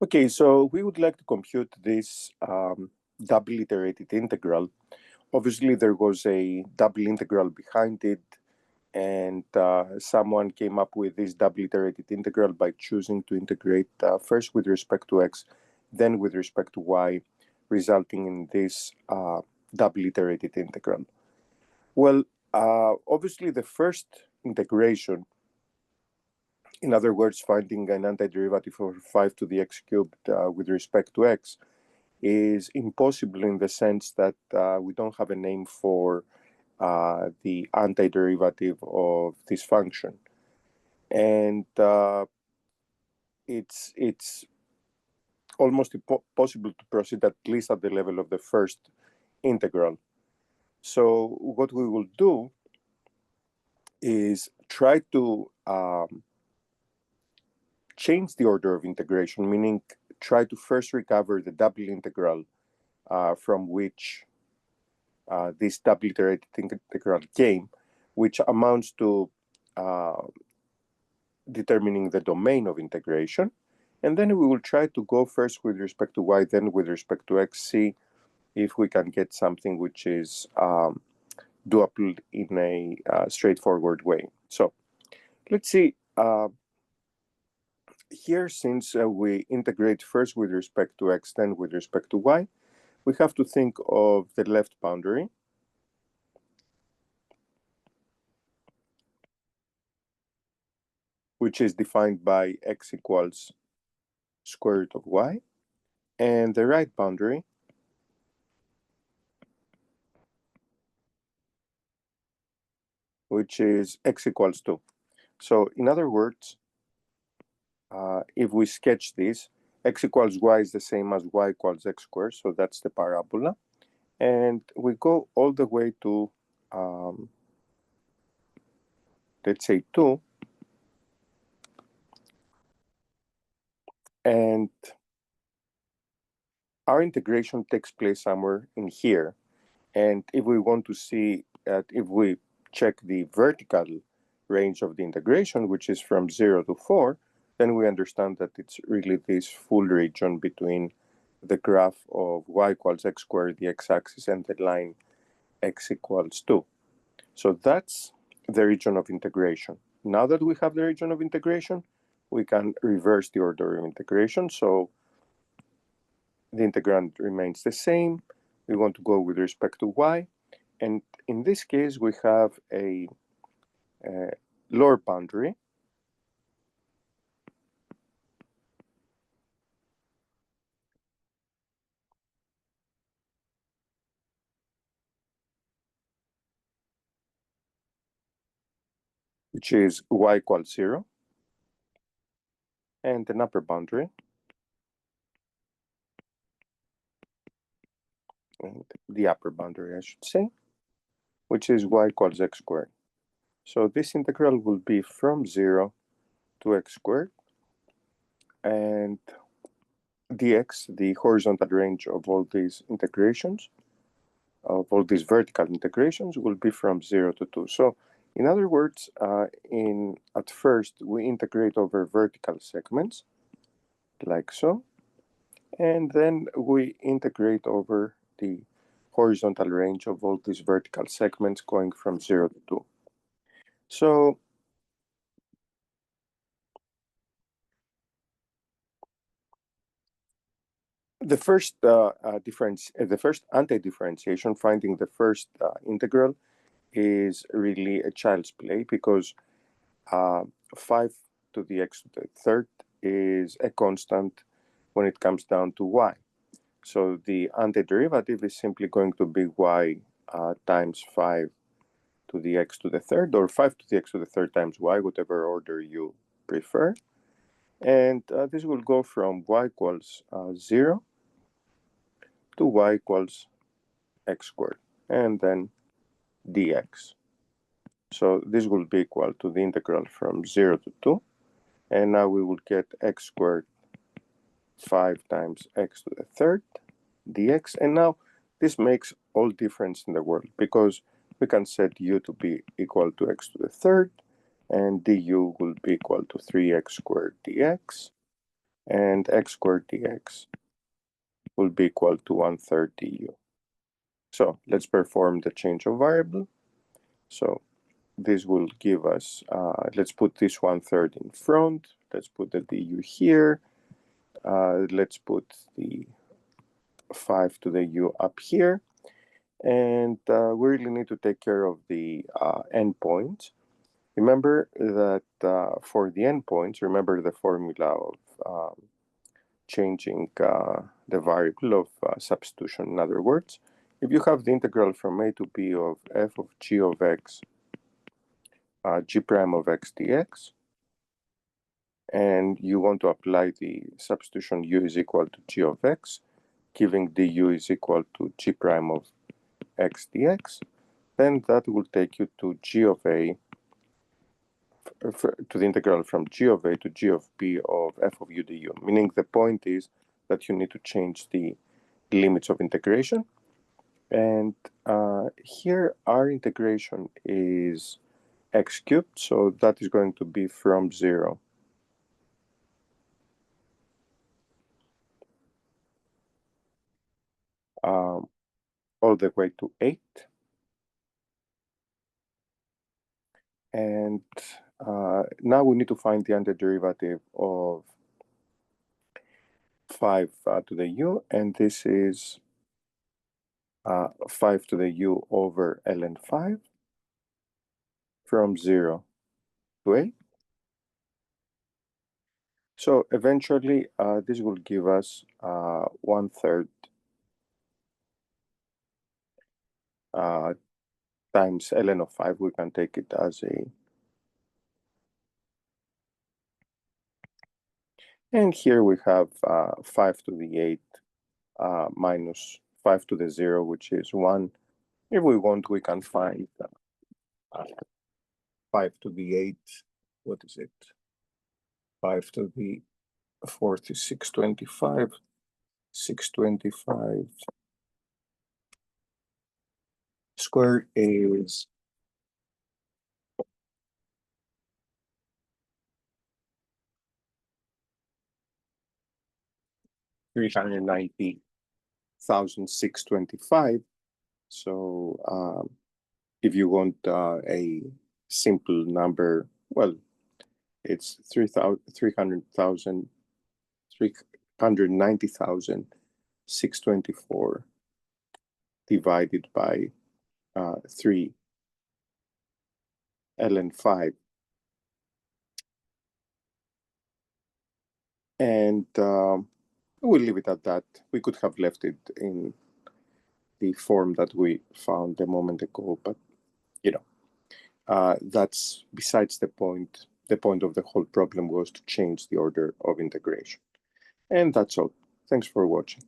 Okay, so we would like to compute this double iterated integral. Obviously, there was a double integral behind it, and someone came up with this double iterated integral by choosing to integrate first with respect to x, then with respect to y, resulting in this double iterated integral. Well, obviously, the first integration, in other words, finding an antiderivative of 5 to the x cubed with respect to x, is impossible in the sense that we don't have a name for the antiderivative of this function. And it's almost impossible to proceed at least at the level of the first integral. So what we will do is try to change the order of integration, meaning try to first recover the double integral from which this double iterated integral came, which amounts to determining the domain of integration. And then we will try to go first with respect to y, then with respect to x, see if we can get something which is doable in a straightforward way. So let's see. Here, since we integrate first with respect to x, then with respect to y, we have to think of the left boundary, which is defined by x equals square root of y, and the right boundary, which is x equals 2. So in other words, if we sketch this, x equals y is the same as y equals x squared, so that's the parabola. And we go all the way to, let's say 2, and our integration takes place somewhere in here. And if we want to see, if we check the vertical range of the integration, which is from 0 to 4, then we understand that it's really this full region between the graph of y equals x squared, the x-axis, and the line x equals 2. So that's the region of integration. Now that we have the region of integration, we can reverse the order of integration. So the integrand remains the same. We want to go with respect to y. And in this case, we have a lower boundary, which is y equals 0, and an upper boundary, and the upper boundary, I should say, which is y equals x squared. So this integral will be from 0 to x squared, and dx, the horizontal range of all these integrations, of all these vertical integrations, will be from 0 to 2. So in other words, at first, we integrate over vertical segments, like so, and then we integrate over the horizontal range of all these vertical segments going from 0 to 2. So the first the first anti-differentiation, finding the first integral, is really a child's play, because 5 to the x to the third is a constant when it comes down to y. So the antiderivative is simply going to be y times 5 to the x to the third, or 5 to the x to the third times y, whatever order you prefer. And this will go from y equals 0 to y equals x squared, and then dx. So this will be equal to the integral from 0 to 2. And now we will get x squared 5 times x to the third dx. And now this makes all difference in the world, because we can set u to be equal to x to the third, and du will be equal to 3x squared dx. and x squared dx will be equal to 1/3 du. So let's perform the change of variable. So this will give us, let's put this 1/3 in front. Let's put the du here. Let's put the 5 to the u up here. And we really need to take care of the endpoints. Remember that for the endpoints, remember the formula of changing the variable of substitution. In other words, if you have the integral from a to b of f of g of x, g prime of x dx, and you want to apply the substitution u is equal to g of x, giving du is equal to g prime of x dx, then that will take you to g of a, to the integral from g of a to g of b of f of u du, meaning the point is that you need to change the limits of integration. And here our integration is x cubed, so that is going to be from 0 all the way to 8. And now we need to find the antiderivative of 5 to the u, and this is 5 to the u over ln 5 from 0 to 8. So eventually this will give us 1/3 times ln of 5. We can take it as a, and here we have 5 to the 8 minus 5 to the 0, which is 1. If we want, we can find 5 to the 8, what is it? 5 to the 4th is 625. 625 squared is 390,625. So if you want a simple number, well, it's 390,624 divided by 3 ln 5. And we'll leave it at that. We could have left it in the form that we found a moment ago, but you know, that's besides the point. The point of the whole problem was to change the order of integration. And that's all. Thanks for watching.